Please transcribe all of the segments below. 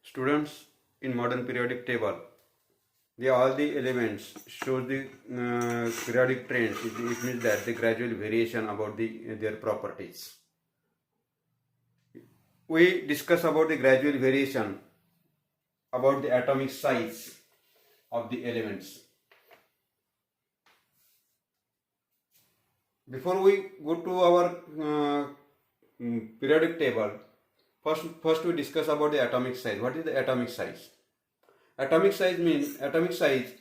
Students, in modern periodic table, all the elements show the periodic trends. It means that the gradual variation about their properties. We discuss about the gradual variation about the atomic size of the elements. Before we go to our periodic table, first we discuss about the atomic size. What is the atomic size? Atomic size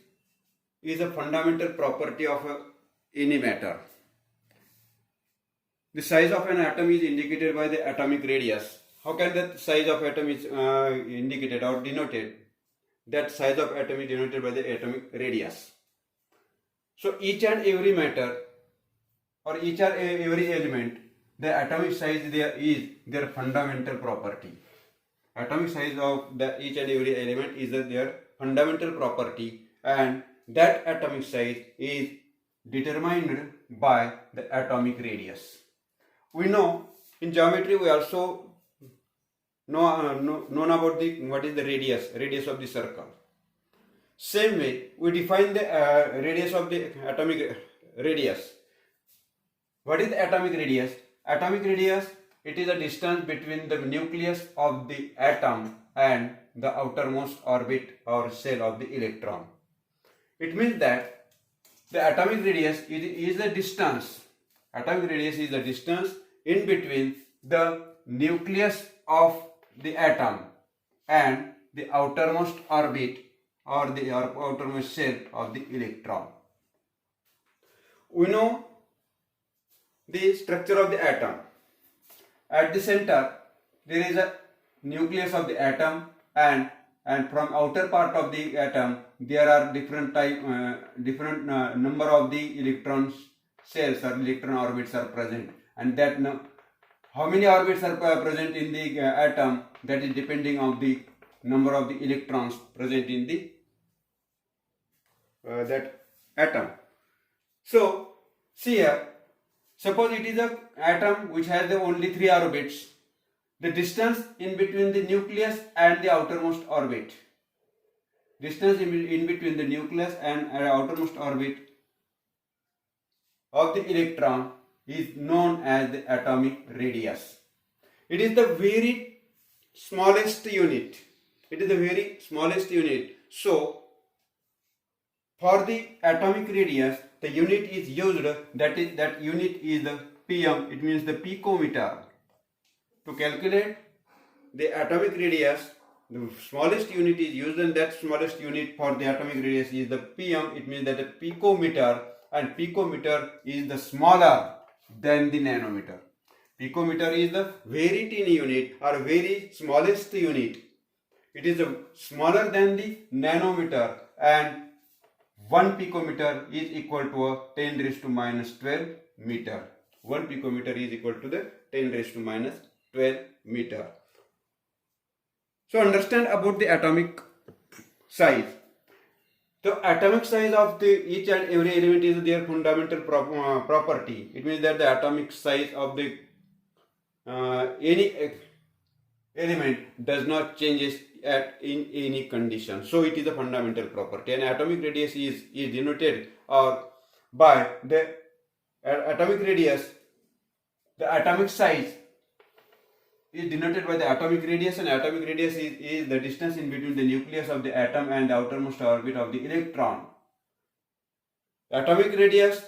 is a fundamental property of any matter. The size of an atom is indicated by the atomic radius. How can the size of atom is indicated or denoted? That size of atom is denoted by the atomic radius. So each and every matter or each and every element, the atomic size is their fundamental property. Atomic size of each and every element is their fundamental property, and that atomic size is determined by the atomic radius. We know in geometry we also known about what is the radius of the circle. Same way we define the radius of the atomic radius. What is the atomic radius? Atomic radius, it is a distance between the nucleus of the atom and the outermost orbit or shell of the electron. It means that the atomic radius is the distance. Atomic radius is the distance in between the nucleus of the atom and the outermost orbit or the outermost shell of the electron. We know the structure of the atom. At the center there is a nucleus of the atom, and from outer part of the atom there are different number of the electron shells or electron orbits are present, and that how many orbits are present in the atom, that is depending on the number of the electrons present in the that atom. So see here, suppose it is an atom which has only 3 orbits. The distance in between the nucleus and the outermost orbit, distance in between the nucleus and outermost orbit of the electron is known as the atomic radius. It is the very smallest unit. It is the very smallest unit. So for the atomic radius, the unit is used, that unit is the pm, it means the picometer. To calculate the atomic radius, the smallest unit is used, and that smallest unit for the atomic radius is the pm, it means that the picometer, and picometer is the smaller than the nanometer. Picometer is the very tiny unit or very smallest unit. It is smaller than the nanometer, and 1 picometer is equal to a 10 raised to minus 12 meter. 1 picometer is equal to the 10 raised to minus 12 meter. So understand about the atomic size. The atomic size of each and every element is their fundamental property. It means that the atomic size of the any element does not change in any condition. So it is a fundamental property, and atomic radius is denoted by the atomic radius. The atomic size is denoted by the atomic radius, and atomic radius is the distance in between the nucleus of the atom and the outermost orbit of the electron. Atomic radius,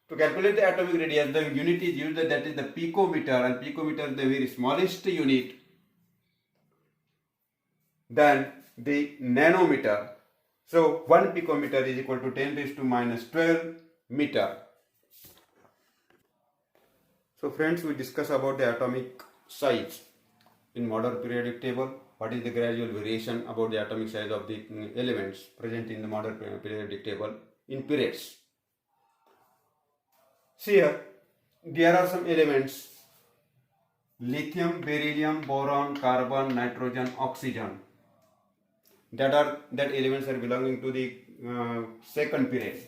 to calculate the atomic radius, the unit is used, that is the picometer, and picometer is the very smallest unit than the nanometer. So 1 picometer is equal to 10 raised to minus 12 meter. So friends, we discuss about the atomic size in modern periodic table. What is the gradual variation about the atomic size of the elements present in the modern periodic table in periods. See here, there are some elements: lithium, beryllium, boron, carbon, nitrogen, oxygen. That elements are belonging to the second period.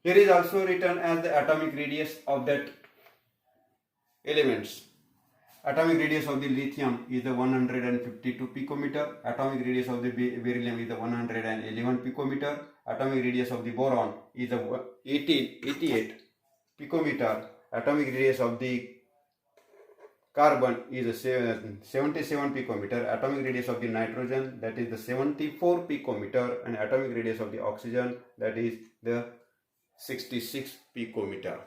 Here is also written as the atomic radius of that elements. atomic radius of the lithium is the 152 picometer, atomic radius of the beryllium is the 111 picometer, atomic radius of the boron is the 88 picometer, atomic radius of the carbon is a 77 picometer, atomic radius of the nitrogen, that is the 74 picometer, and atomic radius of the oxygen, that is the 66 picometer.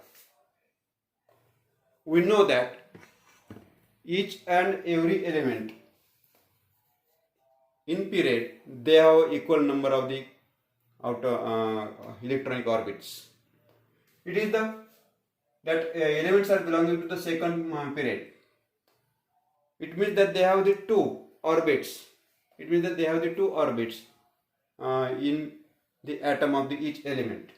We know that each and every element in period, they have equal number of the outer electronic orbits. It is that elements are belonging to the second period. It means that they have the two orbits. It means that they have the two orbits in the atom of each element.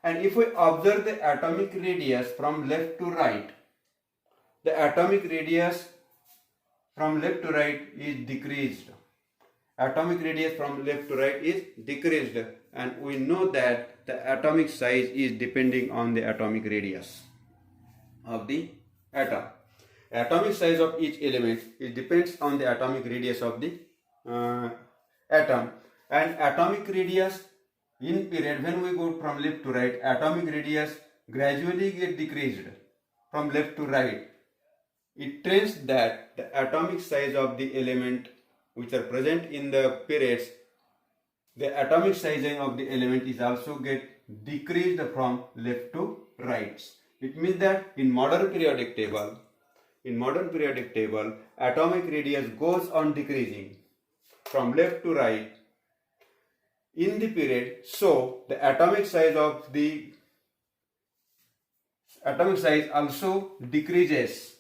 And if we observe the atomic radius from left to right, the atomic radius from left to right is decreased. Atomic radius from left to right is decreased, and we know that the atomic size is depending on the atomic radius of the atom. Atomic size of each element, it depends on the atomic radius of the atom, and atomic radius in period, when we go from left to right, atomic radius gradually get decreased from left to right. It tells that the atomic size of the element which are present in the periods, the atomic sizing of the element is also get decreased from left to right. It means that in modern periodic table, atomic radius goes on decreasing from left to right in the period. So the atomic size also decreases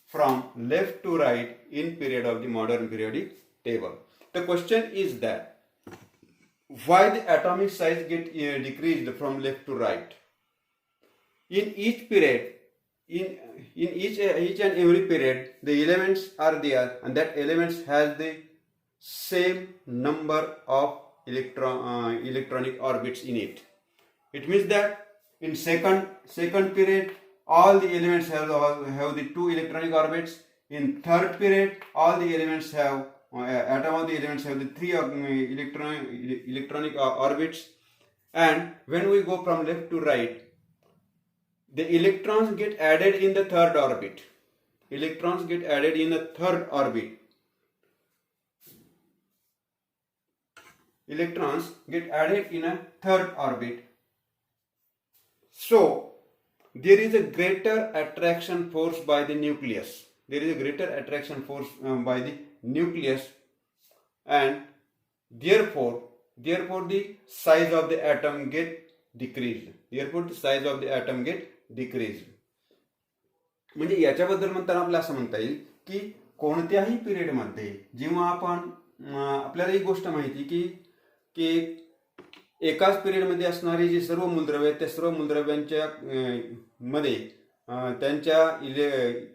from left to right in period of the modern periodic table. The question is that why the atomic size get decreased from left to right? In each period, in each and every period, the elements are there, and that elements has the same number of electronic orbits in it. It means that in second period, all the elements have the two electronic orbits. In third period, all the elements have atom of the elements have the three electronic orbits. And when we go from left to right, the electrons get added in the third orbit. Electrons get added in the third orbit. Electrons get added in a third orbit. So there is a greater attraction force by the nucleus. There is a greater attraction force by the nucleus, and therefore the size of the atom get decreased. म्हणजे याच्याबद्दल म्हणताना आपल्याला असं म्हणता येईल की कोणत्याही पिरियडमध्ये जेव्हा आपण आपल्याला एक गोष्ट माहिती की एकाच पिरियडमध्ये असणारी जी सर्व मूलद्रव्य आहेत त्या सर्व मूलद्रव्यांच्या मध्ये त्यांच्या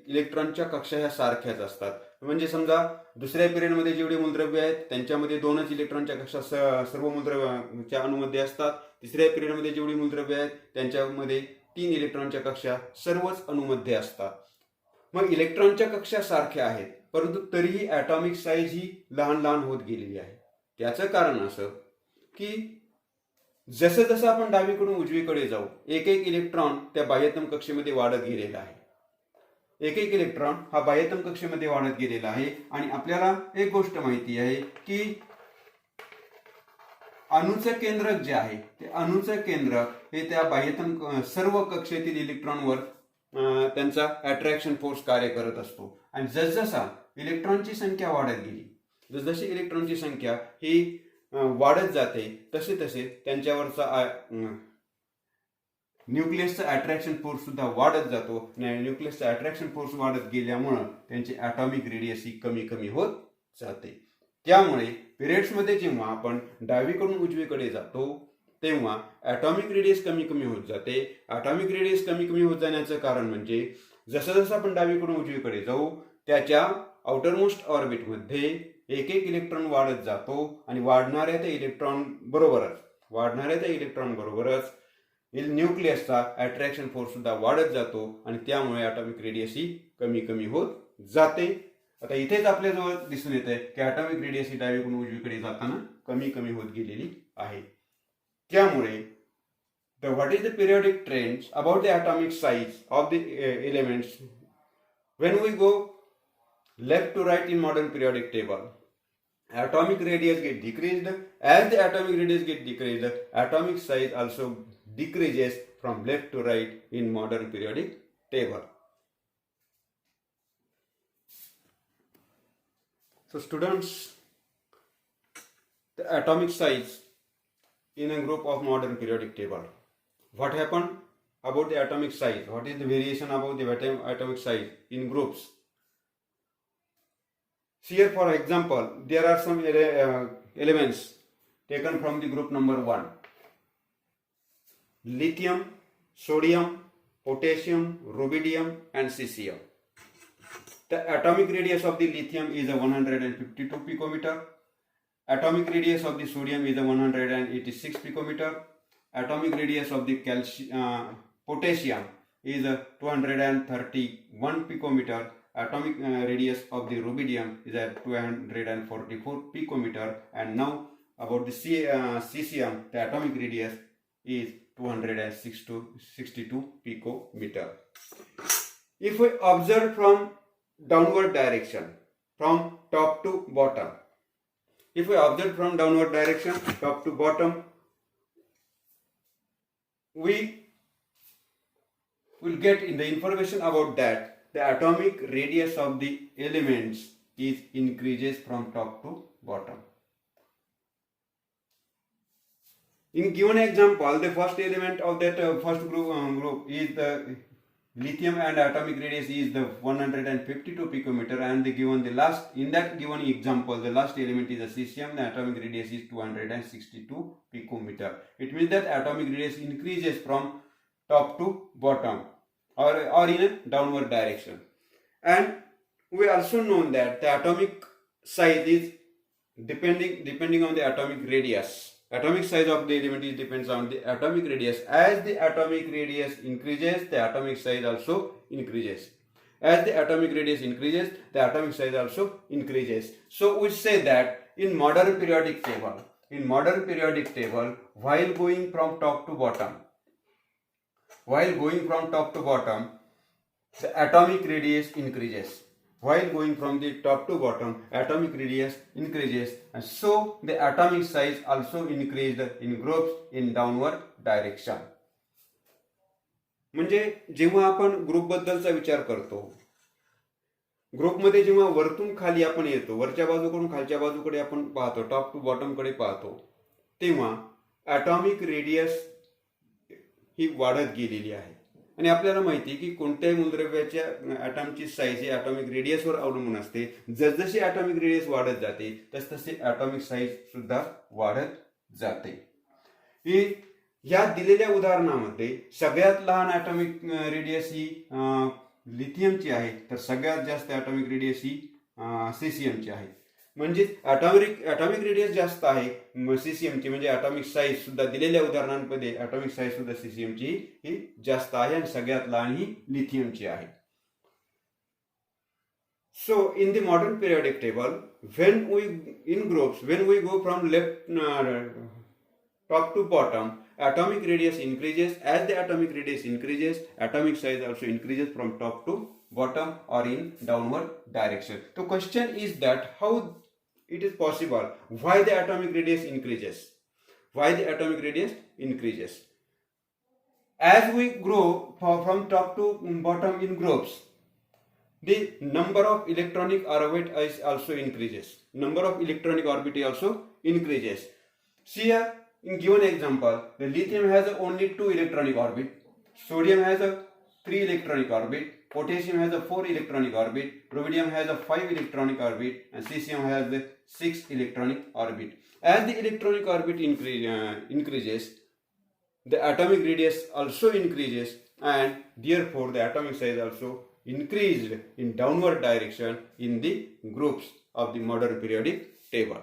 इलेक्ट्रॉनच्या कक्षा ह्या सारख्याच असतात. म्हणजे समजा दुसऱ्या पिरियडमध्ये जेवढे मूलद्रव्य आहेत त्यांच्यामध्ये 2च इलेक्ट्रॉनच्या कक्षा सर्व मूलद्रव्याच्या अणूमध्ये असतात. तिसऱ्या पिरियडमध्ये जेवढी मूलद्रव्य आहेत त्यांच्यामध्ये 3 इलेक्ट्रॉनच्या कक्षा सर्वच अणूमध्ये असतात. मग इलेक्ट्रॉनच्या कक्षा सारख्या आहेत, परंतु तरीही ॲटॉमिक साईज ही लहान लहान होत गेलेली आहे. त्याचं कारण असं की जसं जसं आपण डावीकडून उजवीकडे जाऊ, एक इलेक्ट्रॉन त्या बाह्यतम कक्षेमध्ये वाढत गेलेला आहे. एक इलेक्ट्रॉन हा बाह्यतम कक्षेमध्ये वाढत गेलेला आहे. आणि आपल्याला एक गोष्ट माहिती आहे की अणुचं केंद्रक जे आहे ते अणुचं केंद्रक हे त्या बाह्यतम सर्व कक्षेतील इलेक्ट्रॉनवर त्यांचा अट्रॅक्शन फोर्स कार्य करत असतो. आणि जसजसा इलेक्ट्रॉनची संख्या वाढत गेली, जसजशी इलेक्ट्रॉनची संख्या ही वाढत जाते तसे त्यांच्यावरचा न्यूक्लियसचा अट्रॅक्शन फोर्स सुद्धा वाढत जातो. आणि न्यूक्लियसचा अट्रॅक्शन फोर्स वाढत गेल्यामुळं त्यांची ॲटॉमिक रेडियस ही कमी होत जाते. त्यामुळे पिरियड्समध्ये जेव्हा आपण डावीकडून उजवीकडे जातो तेव्हा ॲटॉमिक रेडियस कमी होत जाते. ॲटॉमिक रेडियस कमी होत जाण्याचं कारण म्हणजे जसं आपण डावीकडून उजवीकडे जाऊ त्याच्या आउटरमोस्ट ऑर्बिटमध्ये एक इलेक्ट्रॉन वाढत जातो. आणि वाढणाऱ्या त्या इलेक्ट्रॉन बरोबरच न्यूक्लियसचा अट्रॅक्शन फोर्स सुद्धा वाढत जातो. आणि त्यामुळे ॲटॉमिक रेडियस ही कमी होत जाते. आता इथेच आपल्याजवळ दिसून येत आहे की ॲटॉमिक रेडियस ही डावीकडून उजवीकडे जाताना कमी कमी होत गेलेली आहे. त्यामुळे what is the periodic trends about the atomic size of the elements when we go left to right in modern periodic table? Atomic radius get decreased. As the atomic radius get decreased, atomic size also decreases from left to right in modern periodic table. So students, the atomic size in a group of modern periodic table. What happened about the atomic size? What is the variation about the atomic size in groups? Here, for example, there are some elements taken from the group number 1. Lithium, sodium, potassium, rubidium and cesium. The atomic radius of the lithium is a 152 picometer. Atomic radius of the sodium is a 186 picometer. Atomic radius of the potassium is a 231 picometer. Atomic radius of the rubidium is at 244 picometer. And now about the cesium, the atomic radius is 262 picometer. If we observe from downward direction, from top to bottom, if we observe from downward direction, top to bottom, we will get in the information about that the atomic radius of the elements is increases from top to bottom. In given example, the first element of that first group is the lithium and atomic radius is the 152 picometer, and in that given example the last element is the cesium, the atomic radius is 262 picometer. It means that atomic radius increases from top to bottom or in a downward direction. And we also know that the atomic size is depending on the atomic radius. Atomic size of the element depends on the atomic radius. As the atomic radius increases, the atomic size also increases. As the atomic radius increases, the atomic size also increases. So we say that in modern periodic table, while going from top to bottom, the atomic radius increases. While going from the top to bottom, atomic radius increases, and so the atomic size also increased in groups in downward direction. म्हणजे जेव्हा आपण group बद्दलचा विचार करतो, ग्रुपमध्ये जेव्हा वरतून खाली आपण येतो, वरच्या बाजूकडून खालच्या बाजूकडे आपण पाहतो, टॉप टू बॉटम कडे पाहतो, तेव्हा ॲटॉमिक रेडियस ही वाढत गेलेली आहे. आणि आपल्याला माहिती आहे की कोणत्याही मूलद्रव्याच्या ॲटमची साईज ही ॲटॉमिक रेडियसवर अवलंबून असते. जसजशी ॲटॉमिक रेडियस वाढत जाते तसतसे ॲटॉमिक साईज सुद्धा वाढत जाते. या दिलेल्या उदाहरणामध्ये सगळ्यात लहान ॲटॉमिक रेडियस ही लिथियमची आहे, तर सगळ्यात जास्त ॲटॉमिक रेडियस ही सीसीएमची आहे. म्हणजे ॲटॉमिक रेडियस जास्त आहे सीसीएमची, म्हणजे ॲटॉमिक साईज सुद्धा दिलेल्या उदाहरणांमध्ये ॲटॉमिक साईज सुद्धा सीसीएमची ही जास्त आहे आणि सगळ्यात लहान ही लिथियमची आहे. So in the modern periodic table when we go from left top to bottom, atomic radius increases. As the atomic radius increases, atomic size also increases from top to bottom or in downward direction. The question is that how it is possible? Why the atomic radius increases? As we grow from top to bottom in groups, the number of electronic orbit is also increases. See here, in given example, the lithium has only 2 electronic orbit, sodium has a 3 electronic orbit, potassium has a 4 electronic orbit, rubidium has a 5 electronic orbit, and cesium has a 6 electronic orbit. As the electronic orbit increases, the atomic radius also increases, and therefore the atomic size also increased in downward direction in the groups of the modern periodic table.